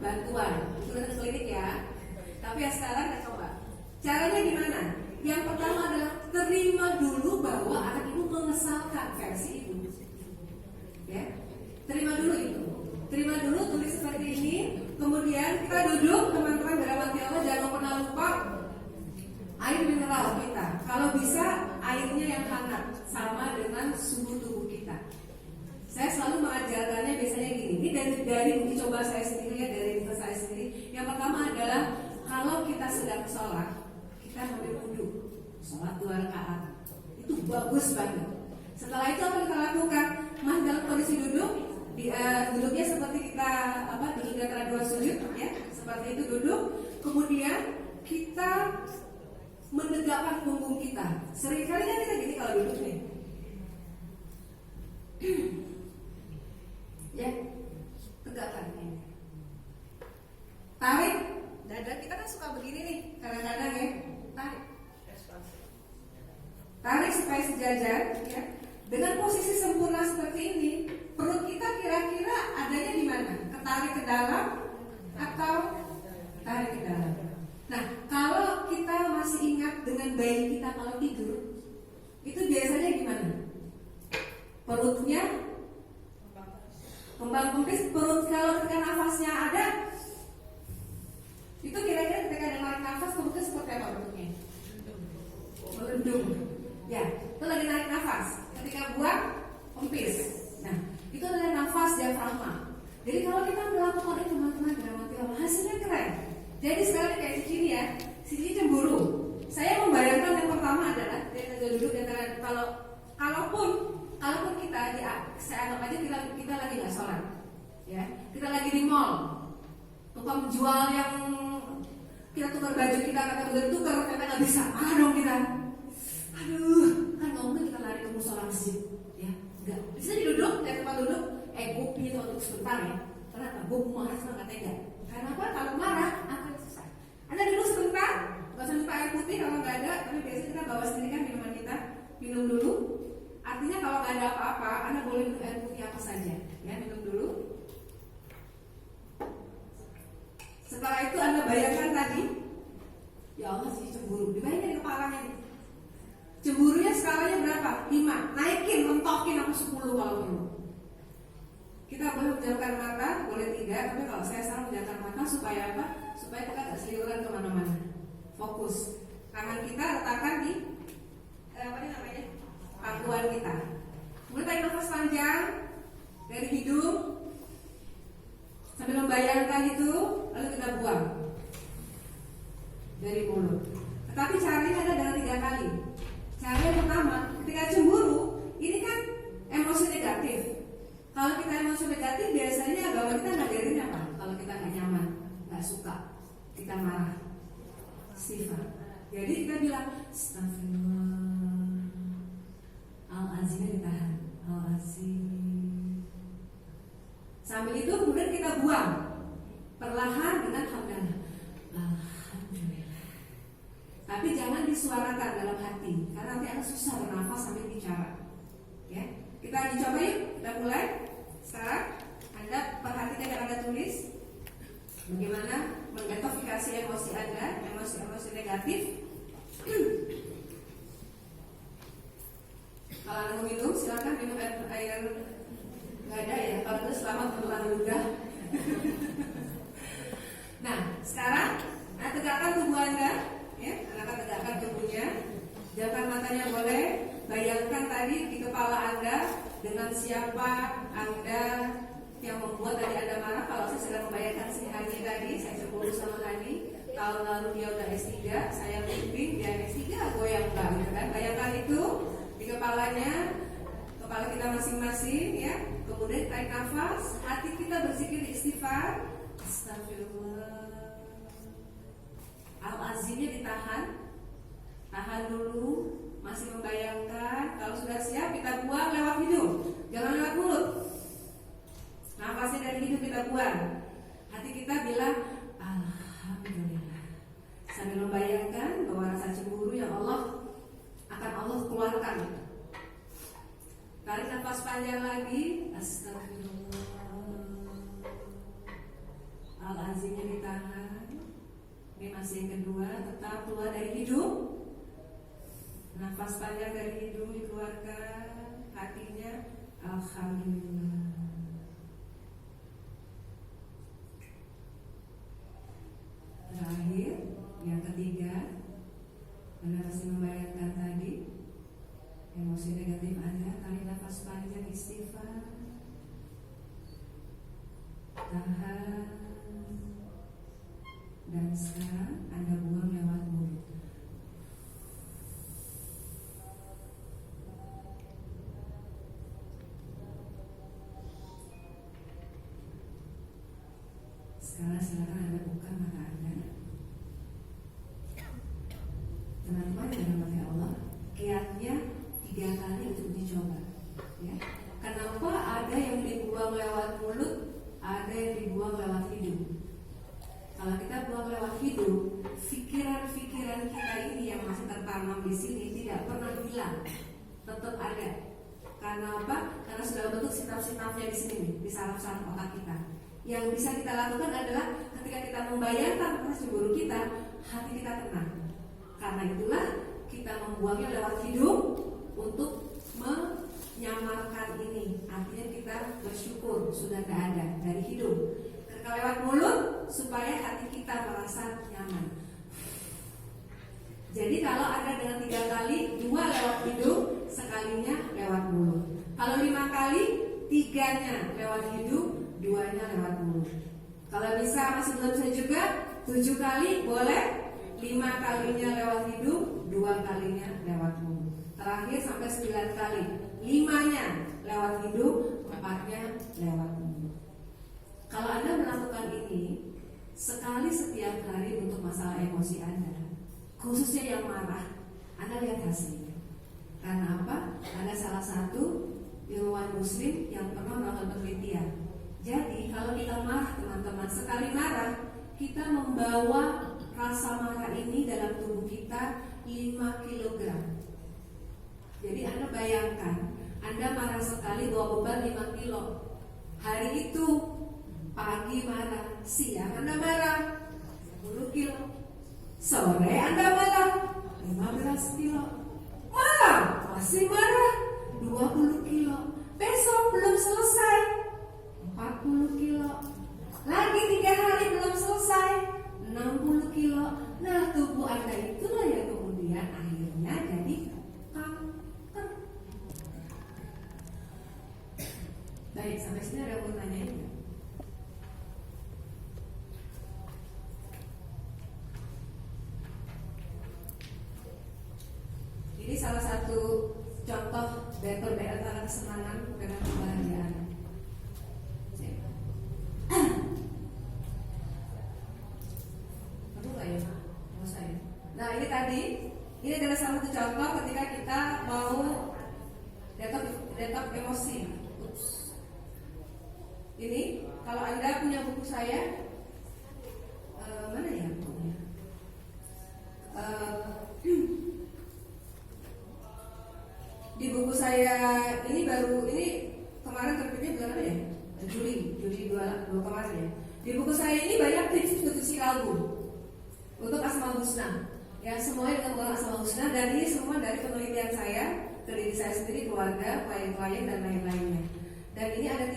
bantuan. Itu udah klinik ya. Tapi ya sekarang kita coba. Caranya gimana? Yang pertama adalah terima dulu bahwa anak ibu mengesalkan versi ibu. Ya, terima dulu itu. Terima dulu, tulis seperti ini. Kemudian kita duduk, teman-teman dirahmati Allah, jangan pernah lupa air mineral kita. Kalau bisa airnya yang hangat, sama dengan suhu tubuh kita. Saya selalu mengajarkannya biasanya gini. Ini dari uji coba saya sendiri ya, dari riset saya sendiri. Yang pertama adalah kalau kita sedang sholat, kita ambil wudhu, sholat 2 rakaat, itu bagus banget. Setelah itu apa kita lakukan? Mas dalam kondisi duduk, duduknya seperti kita duduk di antara 2 sujud, ya, seperti itu duduk. Kemudian kita menegakkan punggung kita. Seringkali kan kita gini kalau duduk nih. Ya, tegakkan ini. Tarik dada, kita kan suka begini nih, kadang-kadang ya. Tarik supaya sejajar, ya. Dengan posisi sempurna seperti ini, perut kita kira-kira adanya di mana? Ketarik ke dalam atau tarik ke dalam? Nah, kalau kita masih ingat dengan bayi kita kalau tidur, itu biasanya gimana? Perutnya kembang kempis, perut kalau ketika nafasnya ada, itu kira-kira ketika ada narik nafas, perutnya seperti apa bentuknya? Melendung. Ya, itu lagi narik nafas. Ketika buang, kempis. Nah, itu adalah nafas diafragma. Jadi kalau kita melakukan itu teman-teman, hasilnya keren. Jadi sekarang kayak Cici ya, Cici cemburu. Saya membayangkan yang pertama adalah dia duduk di antara kalaupun kita saya anggap aja kita lagi nggak sholat, ya, kita lagi di mall, tukang jual yang kita tukar baju kita kata udah tukar ternyata nggak bisa, dong kita, aduh, kan ngomongnya kita lari ke musola masjid, ya, nggak bisa duduk di tempat duduk, gue punya untuk sebentar ya, kenapa? Gue marah sama nggak tega, karena apa? Kalau marah apa yang susah? Anda duduk sebentar, nggak usah lupa air putih kalau nggak ada, tapi biasanya kita bawa sendiri kan minuman kita, minum dulu. Artinya kalau nggak ada apa-apa, Anda boleh minum air putih apa saja, ya, minum dulu. Setelah itu Anda bayangkan tadi, ya Allah sih cemburu, dibayangkan di kepalanya nih. Cemburunya skalanya berapa? 5, naikin, mentokin apa 10 kalau perlu. Kita boleh menjauhkan mata, boleh tidak, tapi kalau saya selalu menjauhkan mata supaya apa? Supaya kita tidak seliuran kemana-mana. Fokus. Tangan kita letakkan di pangkuan kita. Kemudian tarik nafas panjang dari hidung sambil membayangkan itu, lalu kita buang dari mulut. Tetapi caranya ada dengan 3 kali. Cara yang pertama, ketika cemburu, ini kan emosi negatif. Kalau kita emosi negatif, biasanya agama kita ngajarin apa? Kalau kita nggak nyaman, nggak suka, kita marah, istighfar. Jadi kita bilang, astagfirullah. Al-azimnya ditahan, al-azim. Sambil itu kemudian kita buang perlahan dengan hamdalah, alhamdulillah. Tapi jangan disuarakan dalam hati, karena nanti akan susah bernafas sambil bicara. Ya, kita dicoba yuk, kita mulai. Sekarang Anda perhatikan yang Anda tulis, bagaimana mendetoksifikasi emosi Anda, emosi negatif. Kalau Anda mau minum, silakan minum air nggak ada ya. Kalau itu selamat untuk ludah. Nah, sekarang Anda tegakkan tubuh Anda, ya. Anda tegakkan tubuhnya. Jangan matanya boleh. Bayangkan tadi di kepala Anda dengan siapa Anda yang membuat tadi Anda marah. Kalau saya sedang membayangkan si Hani tadi, saya cemburu sama Hani. Tahun lalu dia udah S3, saya bimbing dia S3, goyang banget kan. Bayangkan itu di kepalanya, kepala kita masing-masing, ya. Kemudian tarik nafas, hati kita berzikir istighfar, astagfirullah. Al-azimnya ditahan, tahan dulu, masih membayangkan. Kalau sudah siap kita buang lewat hidung, jangan lewat mulut. Nafasnya dari hidung kita buang. Hati kita bilang alhamdulillah, sambil membayangkan bahwa rasa cemburu yang Allah akan Allah keluarkan. Tarik nafas panjang lagi, astagfirullah. lazimnya ditahan. Ini masih yang kedua, tetap keluar dari hidung. Nafas panjang dari hidung dikeluarkan. Hatinya alhamdulillah. Terakhir, yang ketiga, Anda masih membayangkan tadi emosi negatif Anda, tarik nafas panjang istighfar. Tahan. Dan sekarang Anda buang lewat mulut. Sekarang silakan Anda buka mata Anda. Teman-teman yang dirahmati Allah, kiatnya 3 kali untuk dicoba. Ya. Kenapa ada yang dibuang lewat mulut, ada yang dibuang lewat hidung? Kalau kita buang lewat hidung, pikiran-pikiran kita ini yang masih tertanam di sini tidak pernah hilang, tetap ada. Karena apa? Karena sudah bentuk sinap-sinapnya di sini, di saraf-saraf otak kita. Yang bisa kita lakukan adalah ketika kita membayangkan proses buruk kita, hati kita tenang. Karena itulah kita membuangnya lewat hidung untuk menyamarkan ini. Artinya kita bersyukur sudah tidak ada dari hidung. Kalau lewat mulut supaya hati kita merasa nyaman. Jadi kalau ada dengan 3 kali, 2 lewat hidung, sekalinya lewat mulut. Kalau 5 kali, 3-nya lewat hidung, 2-nya lewat mulut. Kalau bisa masih belum bisa juga, 7 kali boleh, 5 kalinya lewat hidung, 2 kalinya lewat mulut. Terakhir sampai 9 kali, 5-nya lewat hidung, 4-nya lewat mulut. Kalau Anda melakukan ini sekali setiap hari untuk masalah emosi Anda, khususnya yang marah, Anda lihat hasilnya. Karena apa? Ada salah satu ilmuwan muslim yang pernah melakukan penelitian. Jadi kalau kita marah teman-teman, sekali marah, kita membawa rasa marah ini dalam tubuh kita 5 kg. Jadi Anda bayangkan, Anda marah sekali bawa beban 5 kilo. Hari itu pagi marah, siang Anda marah 10 kilo, sore Anda marah 15 kilo, malam masih marah 20 kilo, besok belum selesai 40 kilo, lagi 3 hari belum selesai 60 kilo. Nah tubuh Anda itulah yang kemudian akhirnya jadi kanker. Baik, sampai sini ada yang mau tanyain nggak? Ini salah satu contoh dari perbedaan antara kesenangan dengan kebahagiaan. Perlu nggak ya? Mau saya? Nah ini tadi, ini adalah salah satu contoh ketika kita mau detox emosi. Ini kalau Anda punya buku saya, mana ya bukunya? Di buku saya ini kemarin terbitnya bulan apa ya? Juli 2 kemarin ya. Di buku saya ini banyak tips untuk isi album untuk Asmaul Husna. Ya semuanya dengan menggunakan Asmaul Husna, dan ini semua dari penelitian saya ke diri saya sendiri, keluarga, klien-klien dan lain-lainnya. Dan ini ada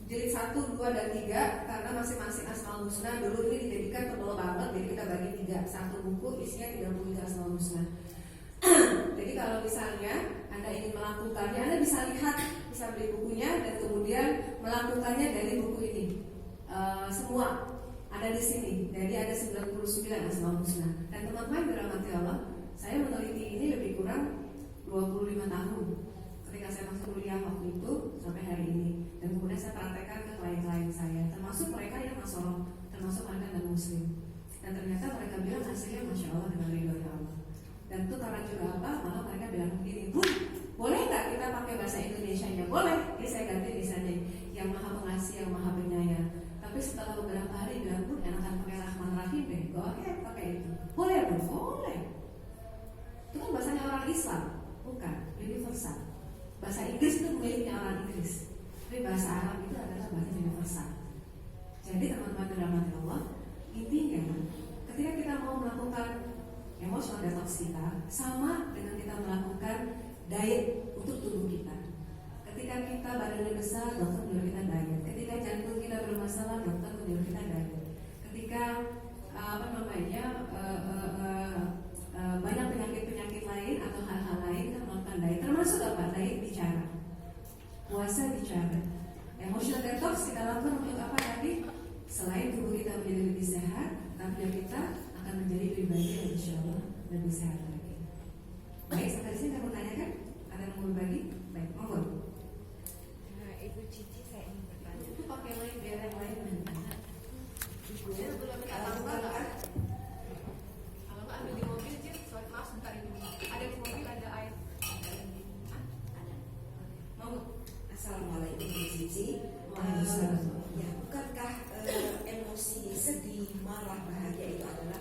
jilid 1, 2, dan 3 karena masing-masing Asmaul Husna dulu ini dijadikan tebal banget, jadi kita bagi 3. Satu buku isinya 33 Asmaul Husna. Jadi kalau misalnya Anda ingin melakukannya, Anda bisa lihat, bisa beli bukunya dan kemudian melakukannya dari buku ini. Semua ada di sini. Jadi ada 99 Asmaul Husna. Dan teman-teman dirahmati Allah, saya meneliti ini lebih kurang 25 tahun. Ketika saya masuk kuliah waktu itu sampai hari ini, dan kemudian saya praktekkan ke klien-klien saya, termasuk mereka yang masalah, termasuk mereka non muslim. Dan ternyata mereka bilang hasilnya masya Allah dengan ridho Allah. Dan itu karena juga apa? Malah mereka bilang begini, Bu, boleh nggak kita pakai bahasa Indonesia-nya? Boleh. Jadi saya ganti misalnya yang maha pengasih, yang maha penyayang. Tapi setelah beberapa hari bilang, Bu, enakan pakai Rahman Rahim deh. Oke, pakai itu. Boleh, Bu? Boleh. Itu kan bahasanya orang Islam, bukan universal. Bahasa Inggris itu miliknya orang Inggris, tapi bahasa Arab itu adalah bahasa universal. Jadi Jadi teman-teman dirahmati Allah, intinya ketika kita mau melakukan emotional detox kita sama dengan kita melakukan diet untuk tubuh kita. Ketika kita badannya besar, dokter menyuruh kita diet. Ketika jantung kita bermasalah, dokter menyuruh kita diet. Ketika banyak penyakit-penyakit lain atau hal-hal lain kita melakukan diet. Termasuk apa? Diet bicara, puasa bicara. Emotional detox kita lakukan untuk apa tadi? Selain tubuh kita menjadi lebih sehat, tapi kita akan menjadi lebih baik dan insya Allah lebih sehat lagi. Baik, sampai di sini saya mau tanyakan, ada yang mau berbagi? Baik, monggo. Ibu Cici, saya ingin bertanya. Itu pakai mic biar yang lain mendengar. Ibu, belum minta tambah nggak? Kalau nggak ambil di mobil, Cici. Sorry, maaf, sebentar Ibu. Ada di mobil, ada air. Ada. Monggo. Assalamualaikum Bu Cici. Ya, bukankah emosi sedih, marah, bahagia itu adalah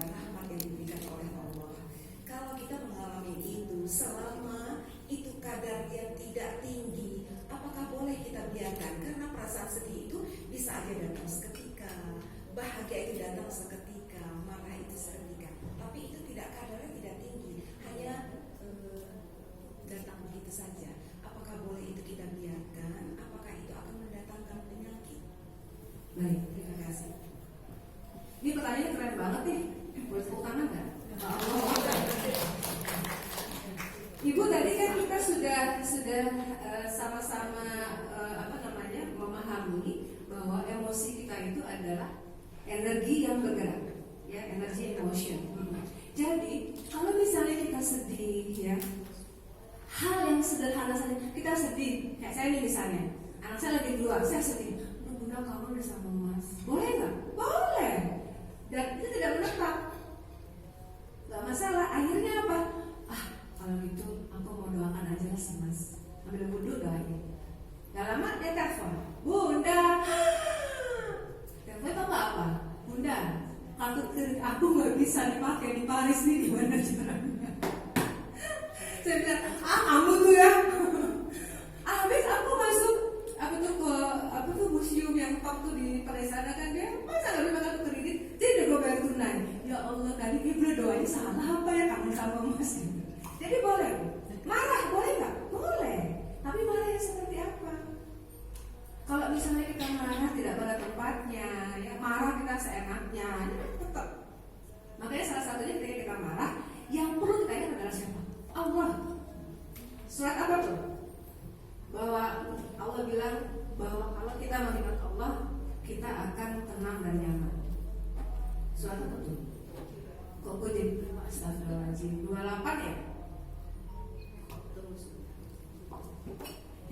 rahmat yang diberikan oleh Allah? Kalau kita mengalami itu selama itu kadarnya tidak tinggi, apakah boleh kita biarkan? Karena perasaan sedih itu bisa aja datang seketika, bahagia itu datang seketika, marah itu seketika. Tapi itu tidak kadarnya tidak tinggi, hanya datang begitu saja. Apakah boleh itu kita biarkan? Apakah itu akan mendatangkan penyakit? Baik, Terima kasih. ini pertanyaannya keren banget nih. Boleh tepuk tangan nggak? Ibu tadi kan kita sudah sama-sama memahami bahwa emosi kita itu adalah energi yang bergerak, ya, energi emotion. Jadi kalau misalnya kita sedih, ya, hal yang sederhana saja, kita sedih. Kayak saya ini misalnya, anak saya lagi keluar, saya sedih. Bunda, kamu udah sama Mas, boleh nggak? Boleh. Dan itu tidak menetap, nggak masalah. Akhirnya apa? Kalau gitu aku mau doakan aja lah si Mas. Ambil wudhu doain. Gak lama dia telepon, Bunda. Telepon apa? Bunda, kartu kredit aku nggak bisa dipakai di Paris nih, gimana caranya? Saya bilang, kamu tuh ya. Habis aku masuk ke museum yang top tuh di Paris sana kan, dia masa nggak bisa kartu kredit? Jadi gue bayar tunai. Ya Allah, tadi ibu doanya salah apa ya kamu sama Mas? Jadi boleh marah, boleh nggak? Boleh. Tapi marah yang seperti apa? Kalau misalnya kita marah tidak pada tempatnya, ya marah kita seenaknya, ya tetap. Makanya salah satunya ketika kita marah, yang perlu kita ingat adalah siapa? Allah. Surat apa tuh? Bahwa Allah bilang bahwa kalau kita mengingat Allah, kita akan tenang dan nyaman. Surat apa tuh? Kok gue jadi astagfirullahaladzim 28 ya?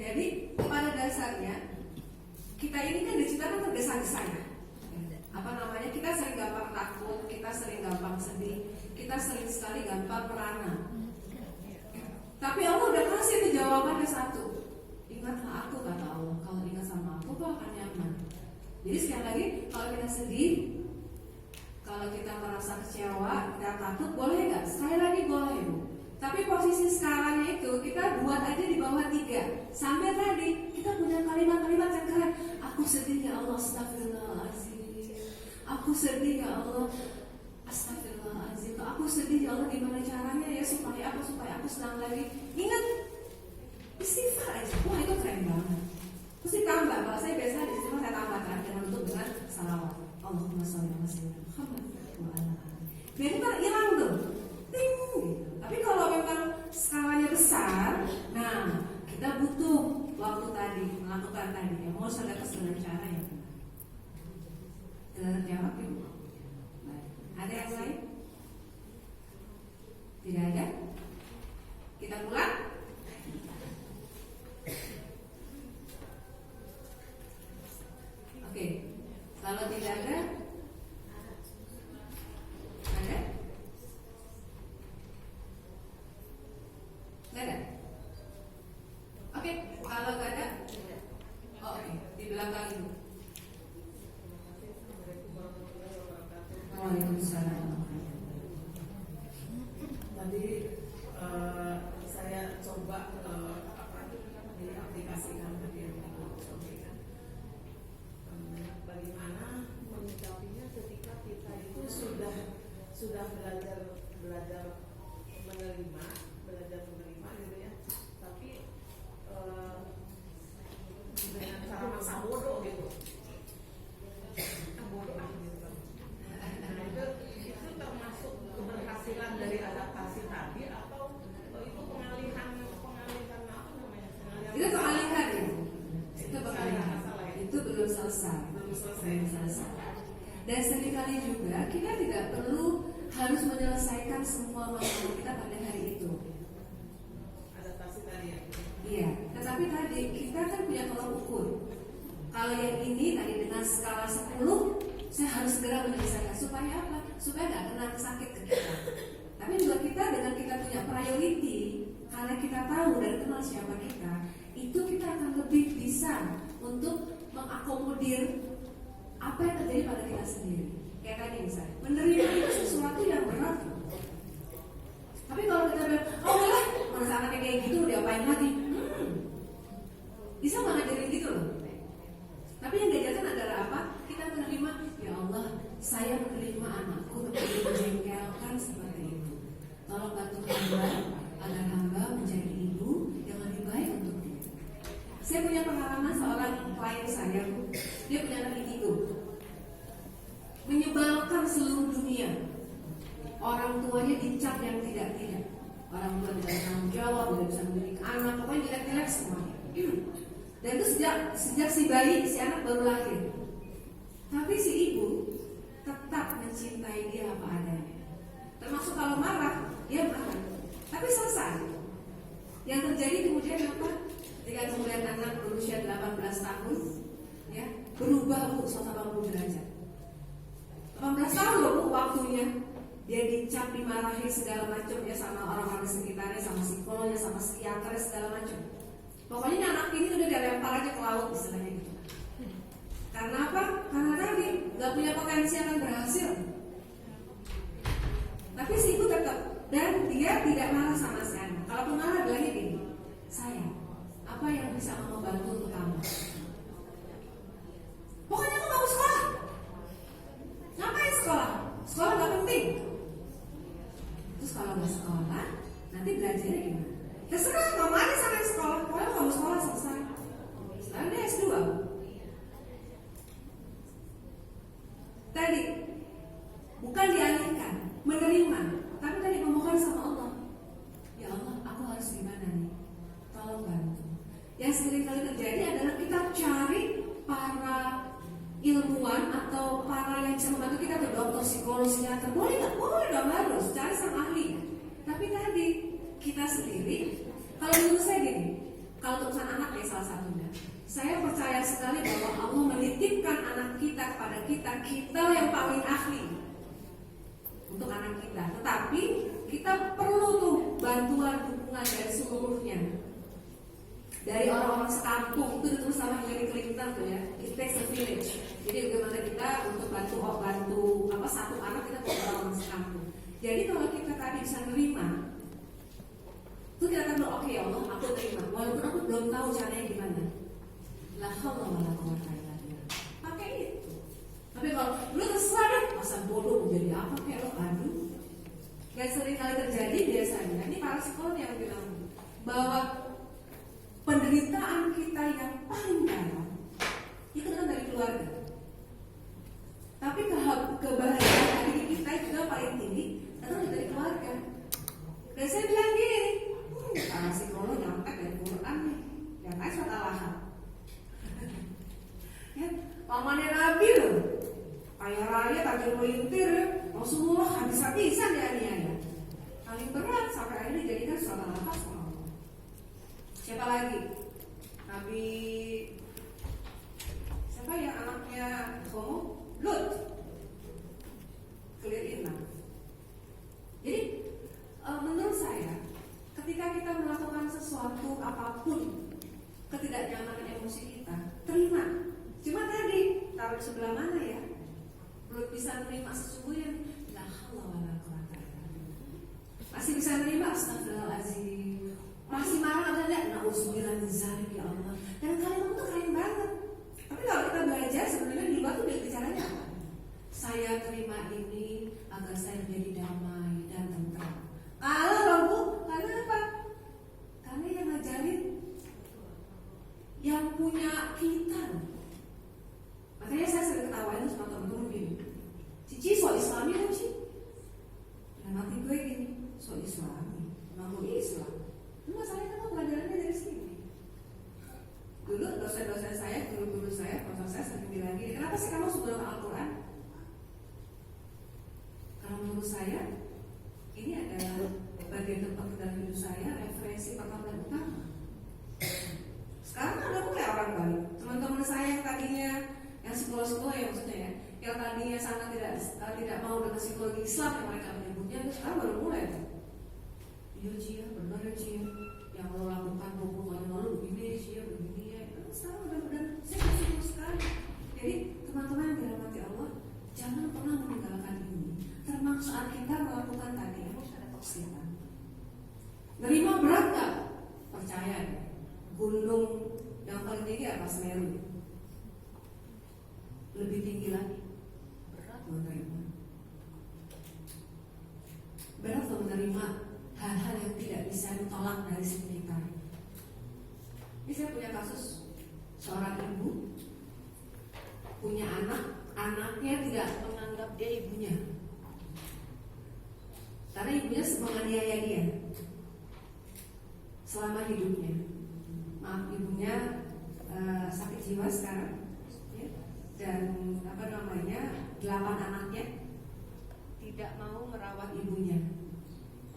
Jadi pada dasarnya kita ini kan diciptakan tergesa-gesa ya. Kita sering gampang takut, kita sering gampang sedih, kita sering sekali gampang merana. Tapi Allah udah kasih itu jawabannya satu. Ingatlah aku, kata Allah. Kalau ingat sama aku, kau akan nyaman. Jadi sekali lagi, kalau kita sedih, kalau kita merasa kecewa, kita takut, boleh nggak? Sekali lagi boleh, Bu. Tapi posisi sekarang itu kita buat aja di bawah 3. Sampai tadi kita punya kalimat-kalimat yang keren. Aku sedih ya Allah, astagfirullahaladzim. Aku sedih ya Allah, astagfirullahaladzim. Aku sedih ya Allah, gimana caranya ya supaya aku senang lagi. Ingat, istighfar aja. Wah, itu keren banget. Terus ditambah, kalau saya biasa di situ saya tambah terakhir menutup dengan salawat. Allahumma sholli ala sayyidina Muhammad wa ala alihi. Biar kita hilang tuh. Ting gitu. Tapi kalau memang skalanya besar, nah kita butuh waktu tadi melakukan tadi ya, mau sadar dengan cara yang benar. Tidak terjawab ya? Baik. Ada yang lain? Tidak ada? Kita pulang? Oke. Kalau tidak ada, ada? Nggak ada? Oke, kalau nggak ada, oh, oke, di belakang itu. Waalaikumsalam. Tadi saya coba diaplikasikan tadi yang Ibu sampaikan. Bagaimana belajar menerima gitu ya. Tapi dengan cara maksa bodoh gitu. Bodoh gitu. Nah, itu termasuk keberhasilan dari adaptasi tadi atau itu pengalihan apa namanya? Itu pengalihan ya. Itu Salah pengalihan. ya. Itu belum selesai. Belum selesai. Belum selesai. Dan seringkali juga kita tidak perlu harus menyelesaikan semua masalah kita pada hari itu. Adaptasi tadi ya. Iya, tetapi tadi kita kan punya tolak ukur. Kalau yang ini tadi dengan skala 10, saya harus segera menyelesaikan. Supaya apa? Supaya nggak kena sakit ke kita. Tapi juga kita dengan kita punya priority, karena kita tahu dan kenal siapa kita, itu kita akan lebih bisa untuk mengakomodir apa yang terjadi pada kita sendiri. Kayak tadi misalnya, menerima itu sesuatu yang berat. Tapi kalau kita bilang, oh lah, masa anaknya kayak gitu, diapain lagi? Bisa nggak ngajarin gitu loh. Tapi yang diajarkan adalah apa? Kita menerima, ya Allah, saya menerima anakku menjadi menjengkelkan seperti itu. Tolong bantu hamba agar hamba menjadi ibu yang lebih baik untuk dia. Saya punya pengalaman seorang klien saya, dia punya anak indigo, menyebalkan seluruh dunia. Orang tuanya dicap yang tidak-tidak. Orang tua tidak bertanggung jawab, tidak bisa mendidik anak, pokoknya jelek-jelek semuanya. Dan itu sejak si bayi, si anak baru lahir. Tapi si ibu tetap mencintai dia apa adanya. Termasuk kalau marah, dia marah. Tapi selesai. Yang terjadi kemudian apa? Ketika kemudian anak berusia 18 tahun, ya, berubah Bu 180 derajat. 18 tahun loh Bu waktunya. Dia dicap, dimarahi segala macam ya sama orang-orang sekitarnya, sama psikolognya, sama psikiater segala macam. Pokoknya anak ini udah dilempar aja ke laut istilahnya gitu. Karena apa? Karena tadi nggak punya potensi akan berhasil. Tapi si ibu tetap, dan dia tidak marah sama si anak. Kalau marah bilangnya gini, sayang, apa yang bisa mama bantu untuk kamu? Pokoknya kamu mau sekolah. Ngapain sekolah? Sekolah nggak penting. Terus kalau nggak sekolah, nanti belajarnya gimana? Terserah, kamu aja sampai sekolah. Pokoknya kamu sekolah selesai. Sekarang dia S2. Tadi bukan dialihkan, menerima, tapi tadi memohon sama Allah. Ya Allah, aku harus gimana nih? Tolong bantu. Yang sering kali terjadi adalah kita cari para ilmuwan atau para yang bisa membantu kita, ke dokter, psikolog, psikiater. Boleh nggak? Boleh dong, harus cari sang ahli. Tapi tadi kita sendiri, kalau menurut saya gini, kalau urusan anak ya salah satunya, saya percaya sekali bahwa Allah menitipkan anak kita kepada kita, kita yang paling ahli untuk anak kita. Tetapi kita perlu tuh bantuan, dukungan dari seluruhnya, dari orang-orang sekampung. Itu ditulis sama Hillary Clinton tuh ya, it takes a village. Jadi bagaimana kita untuk bantu apa satu anak kita buat orang sekampung. Jadi kalau kita tadi bisa nerima, itu kita akan bilang, oke ya Allah, aku terima, walaupun aku belum tahu caranya gimana. La haula wala quwwata illa billah. Pakai itu. Tapi kalau lu terserah deh, masa bodoh menjadi apa kayak lo, aduh. Dan sering kali terjadi biasanya, ini para psikolog yang bilang bahwa penderitaan kita yang paling dalam itu kan dari keluarga. Tapi kebahagiaan diri kita juga paling tinggi itu dari keluarga. Dan saya bilang gini, para psikolog nyontek dari Quran nih, yang lain surat Al-Ahzab. Ya, pamannya Nabi loh, kaya raya, tajir melintir, Rasulullah habis-habisan dianiaya. Paling berat sampai akhirnya dijadikan surat Al-Ahzab. Siapa lagi? Nabi siapa yang anaknya Homo? Lut. Clear enough. Jadi menurut saya, ketika kita melakukan sesuatu apapun, ketidaknyamanan emosi kita, terima. Cuma tadi taruh di sebelah mana ya? Belum bisa menerima sesungguhnya. La haula wala quwwata illa billah. Masih bisa menerima, astagfirullahaladzim. Masih marah ada enggak? Nauzubillah min dzalik ya Allah. Dan kalimat itu keren banget. Tapi kalau kita belajar sebenarnya di luar itu bicaranya apa? Saya terima ini agar saya menjadi damai dan tentram. Jadi kenapa sih kamu suka dengan Al-Quran? Kalau menurut saya ini adalah bagian tempat dalam hidup saya, referensi pertama dan utama. Sekarang ada mulai orang baru. Teman-teman saya yang tadinya yang sekolah-sekolah ya maksudnya ya, yang tadinya sangat tidak mau dengan psikologi Islam yang mereka menyebutnya, sekarang baru mulai. Iya Cia, benar ya Cia, yang lo lakukan 20 tahun lalu begini Cia, begini ya. Sekarang benar-benar saya bersyukur sekali. Jadi teman-teman yang dirahmati Allah, jangan pernah meninggalkan ini. Termasuk saat kita melakukan tadi harus ada toksikan. Nerima berat gak? Percaya deh. Gunung yang paling tinggi apa? Semeru. Lebih tinggi lagi. Berat menerima. Berat menerima hal-hal yang tidak bisa ditolak dari sekitar. Ini saya punya kasus seorang ibu punya anak, anaknya tidak menganggap dia ibunya karena ibunya menganiaya dia selama hidupnya. Maaf, ibunya sakit jiwa sekarang ya. Dan 8 anaknya tidak mau merawat ibunya.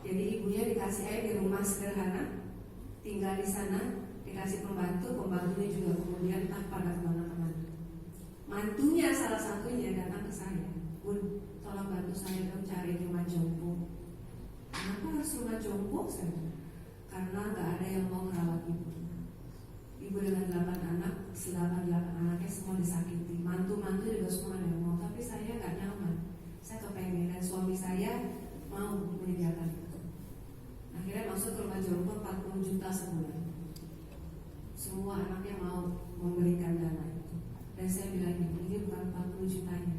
Jadi ibunya dikasih air di rumah sederhana, tinggal di sana, dikasih pembantunya juga kemudian tanpa ada kemana-mana. Mantunya salah satunya datang ke saya, Bun, tolong bantu saya dong cari rumah jompo. Kenapa harus rumah jompo? Saya, karena nggak ada yang mau merawat ibu. Ibu dengan 8 anak, 8 anaknya semua disakiti. Mantu juga semua ada yang mau, tapi saya nggak nyaman. Saya kepengen dan suami saya mau menyediakan itu. Akhirnya masuk ke rumah jompo 40 juta sebulan. Semua anaknya mau memberikan dana itu. Dan saya bilang ini bukan 40 jutanya,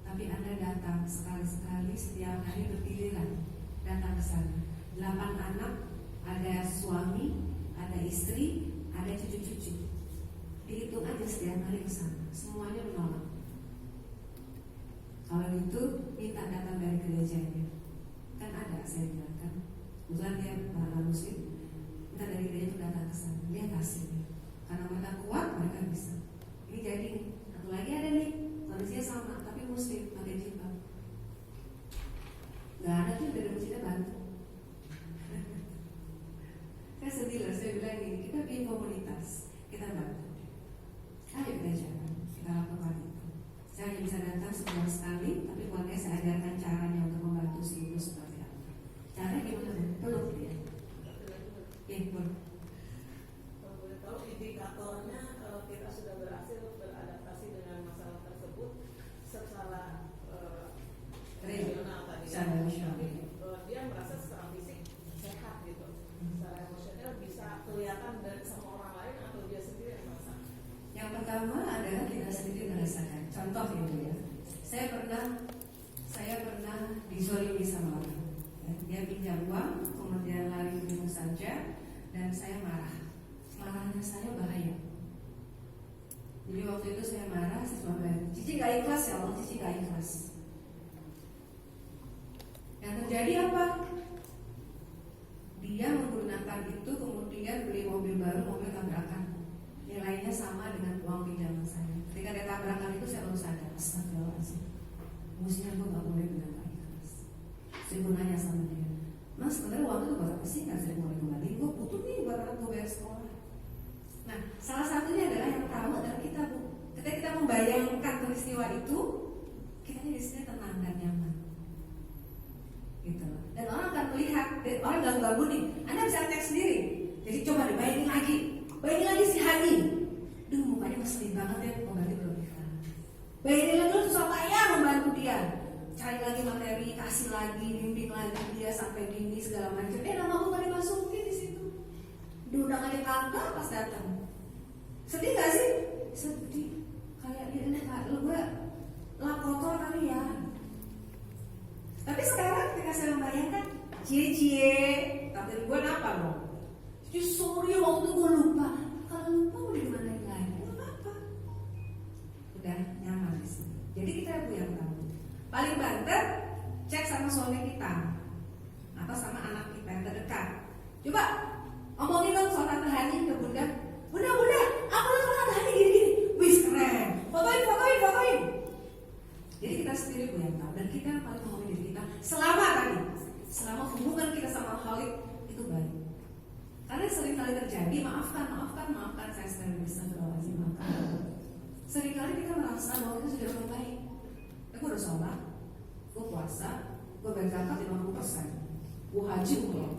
tapi Anda datang sekali-sekali setiap hari bergiliran datang ke sana. 8 anak, ada suami, ada istri, ada cucu-cucu. Dihitung aja setiap hari ke sana, semuanya menolak. Kalau itu minta datang dari gerejanya. Kan ada, saya bilang kan. Kebetulan dia orang muslim, minta dari gereja itu datang ke sana. Dia kasih. Karena mereka kuat, mereka bisa. Ini jadi nih. Satu lagi ada nih, kondisinya sama, tapi muslim, pakai jilbab. Gak ada tuh dari masjidnya bantu. Saya sedih loh, saya bilang gini, kita bikin komunitas, kita bantu. Ayo gereja, kita lakukan itu. Saya hanya bisa datang sebulan sekali, tapi keluarga saya ajarkan caranya untuk membantu si ibu seperti apa. Caranya gimana? Peluk dia. Ya, boleh. Kalau boleh tahu indikatornya kalau kita sudah berhasil beradaptasi dengan masalah tersebut secara regional tadi, secara emosional. Dia merasa secara fisik sehat gitu, secara emosional bisa kelihatan dari sama orang lain atau dia sendiri yang merasa. Yang pertama adalah kita sendiri merasakan. Contoh itu ya, saya pernah dizolimi sama orang. Dia pinjam uang, kemudian lari begitu saja, dan saya marah. Marahnya saya bahaya. Jadi waktu itu saya marah, saya cuma bilang, Cici gak ikhlas ya Allah, Cici gak ikhlas. Yang terjadi apa? Dia menggunakan itu kemudian beli mobil baru, mobil tabrakan. Nilainya sama dengan uang pinjaman saya. Ketika dia tabrakan itu saya baru sadar, astagfirullahaladzim, mestinya gue gak boleh bilang gak ikhlas. Saya pun nanya sama dia, Mas sebenarnya uang itu buat apa sih? Gak saya boleh kembali, gue butuh nih buat anak gue bayar sekolah. Nah, salah satunya adalah yang tahu adalah kita, Bu. Ketika kita membayangkan peristiwa itu, kita di sini tenang dan nyaman, gitu. Dan orang akan melihat, orang ganggu nih, Anda bisa cek sendiri. Jadi coba dibayangin lagi si Hani. Duh, mukanya ngeselin banget ya, berarti belum ikhlas. Bayangin lagi lu susah payah membantu dia, cari lagi materi, kasih lagi, bimbing lagi dia sampai dini segala macam. Nama gue gak dimasukin di situ. Diundang aja kagak pas datang. Sedih gak sih? Sedih. Kayak dia lu gue lap kotor kali ya. Tapi sekarang ketika saya membayangkan, cie, tapi gue apa dong? Sorry waktu itu gue lupa. Kalau lupa udah gimana lagi? Gak apa-apa. Udah nyaman di sini. Jadi kita yang tahu. Paling banter cek sama suami kita atau sama anak kita yang terdekat. Coba omongin dong soal Tante Hani ke Bunda. Bunda, aku lihat Tante Hani gini-gini. Wih keren. Fotoin sendiri Bu yang tahu, dan kita yang paling menghormati diri kita selama hubungan kita sama Khalik itu baik. Karena sering kali terjadi maafkan, saya sering bisa berwajib maafkan. Seringkali kita merasa bahwa kita sudah orang baik. Aku udah sholat, gue puasa, gue bayar zakat 50%, gue haji pulang.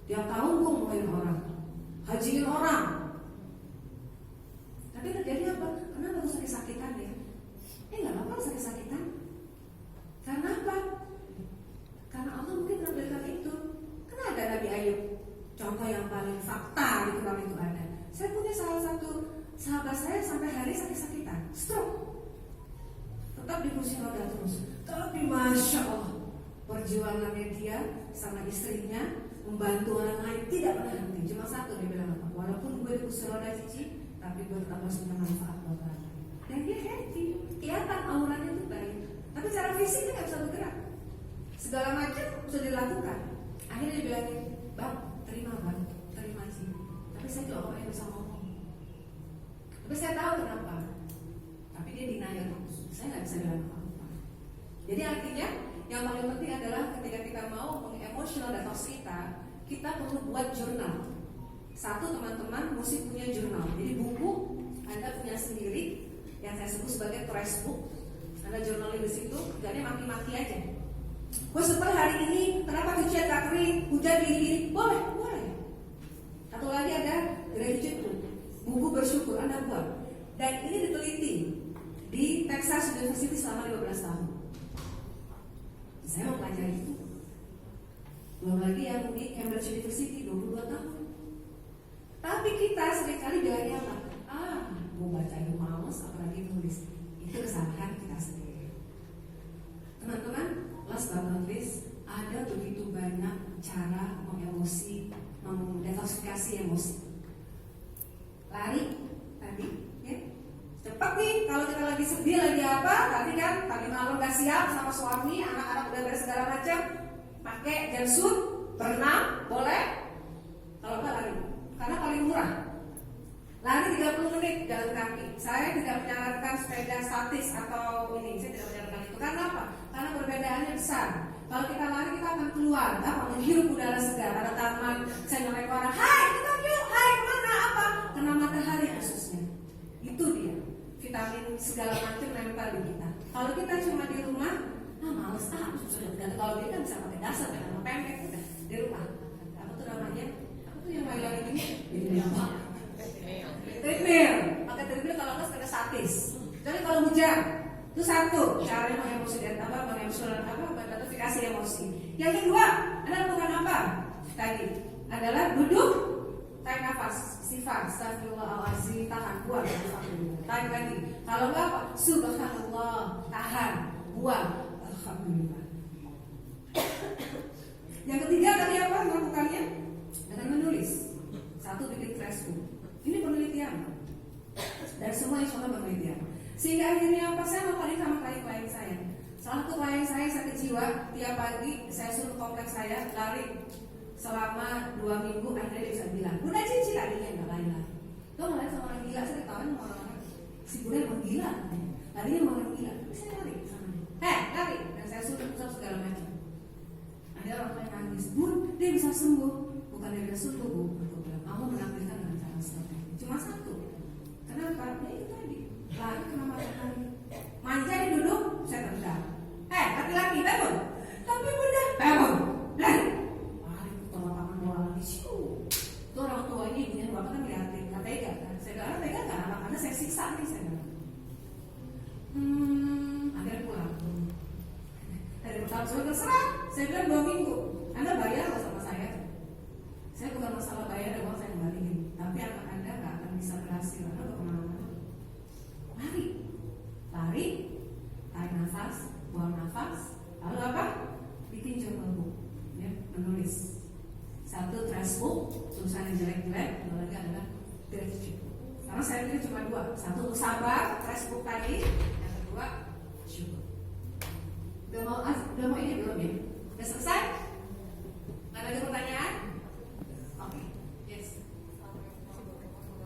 Tiap tahun gue ngomongin orang, hajiin orang. Tapi terjadi apa? Kenapa gue sakit-sakitan ya? Gak apa-apa sakit-sakitan. Karena apa? Karena Allah mungkin menampilkan itu. Karena ada Nabi Ayub, contoh yang paling fakta gitu kalau itu ada. Saya punya salah satu sahabat saya sampai hari sakit-sakitan, stroke. Tetap di kursi roda terus. Tapi Masya Allah, perjuangannya dia sama istrinya membantu orang lain tidak pernah henti. Cuma satu dia bilang apa? Walaupun gue di kursi roda Cici, tapi gue tetap harus bermanfaat buat orang lain. Dan dia happy, kelihatan auranya itu baik. Tapi secara fisik dia nggak bisa bergerak. Segala macam sudah dilakukan. Akhirnya dia bilang, Bang, terima sih. Tapi saya juga orang yang bisa ngomong. Tapi saya tahu kenapa. Tapi dia denial terus. Saya nggak bisa bilang apa-apa. Jadi artinya yang paling penting adalah ketika kita mau mengemosional detox kita perlu buat jurnal. Satu, teman-teman mesti punya jurnal. Jadi buku Anda punya sendiri yang saya sebut sebagai trash book. Anda journaling di situ, jangan maki-maki aja. Gue sebel hari ini, kenapa cucian tak kering, hujan gini-gini, boleh. Satu lagi ada gratitude book, buku bersyukur Anda buat. Dan ini diteliti di Texas University selama 15 tahun. Saya mau pelajari itu. Belum lagi yang di Cambridge University 22 tahun. Tapi kita seringkali bilangnya apa? Gue baca itu males, apalagi tulis. Itu kesalahan kita sendiri. Teman-teman, last but not least, ada begitu banyak cara mengemosi, mendetoksifikasi emosi. Lari tadi, ya. Cepat nih, kalau kita lagi sedih, lagi apa? Tadi malam gak siap sama suami, anak-anak udah beres segala macam. Pakai jumpsuit, berenang, boleh. Kalau nggak lari, karena paling murah. Lari 30 menit jalan kaki. Saya tidak menyarankan sepeda statis atau ini, saya tidak menyarankan itu. Karena apa? Karena perbedaannya besar. Kalau kita lari kita akan keluar, menghirup udara segar. Ada taman, saya nyampe orang, hai kita yuk, hai kemana apa? Kena matahari khususnya. Itu dia. Vitamin segala macam nempel di kita. Kalau kita cuma di rumah, males dan kalau dia kan bisa pakai dasar kan sama pendek udah di rumah. Apa tuh namanya? Apa tuh yang main ini? Treadmill. Pakai treadmill kalau nggak sepeda statis. Jadi kalau hujan itu satu cara mengedukasi emosi. Yang kedua, Anda lakukan apa? Tadi adalah duduk, tarik nafas, istighfar, astagfirullahaladzim, tahan, buang, tarik lagi. Kalau nggak apa? Subhanallah, tahan, buang, alhamdulillah. Yang ketiga tadi apa melakukannya? Dengan menulis. Satu, bikin trash book. Ini penelitian dan semua insya Allah penelitian. Sehingga akhirnya apa? Saya mau kali sama klien saya. Salah satu klien saya sakit jiwa, tiap pagi saya suruh kompleks saya lari selama 2 minggu. Akhirnya dia bisa bilang, Bunda Cici tadinya nggak lari. Lo ngeliat sama orang gila, saya ketahuan sama orang-orang. Si Bunda emang gila, tadinya emang orang gila. Tapi saya lari sama dia. Lari, dan saya suruh pusat segala macam. Ada orang lain nangis, Bun, dia bisa sembuh. Bukan dia bisa sembuh, Bu. Aku bilang, kamu menampilkan dengan cara seperti ini. Cuma satu. Kenapa? Ya itu tadi. Lari kena matahari. Manja dia duduk, saya tendang. Laki-laki, bangun. Tapi Bunda, bangun. Lari. Lari ke lapangan bola lagi. Itu orang tua ini, ibunya bapak kan ngeliatin. Nggak tega kan? Saya bilang, tega kan? Anak-anak saya siksa nih, saya bilang. Akhirnya pulang. Dari pertama saya terserah. Saya bilang 2 minggu. Anda bayar loh sama saya. Saya bukan masalah bayar, uang saya kembaliin. Tapi anak Anda nggak akan bisa berhasil. Anda mau kemana-mana. Lari, tarik nafas, buang nafas. Lalu apa? Bikin journal book, ya, menulis. Satu trash book, tulisan yang jelek-jelek. Yang lagi adalah gratitude. Karena saya pikir cuma 2. Satu untuk sabar, trash book tadi. Yang kedua, syukur. Udah mau ini belum ya?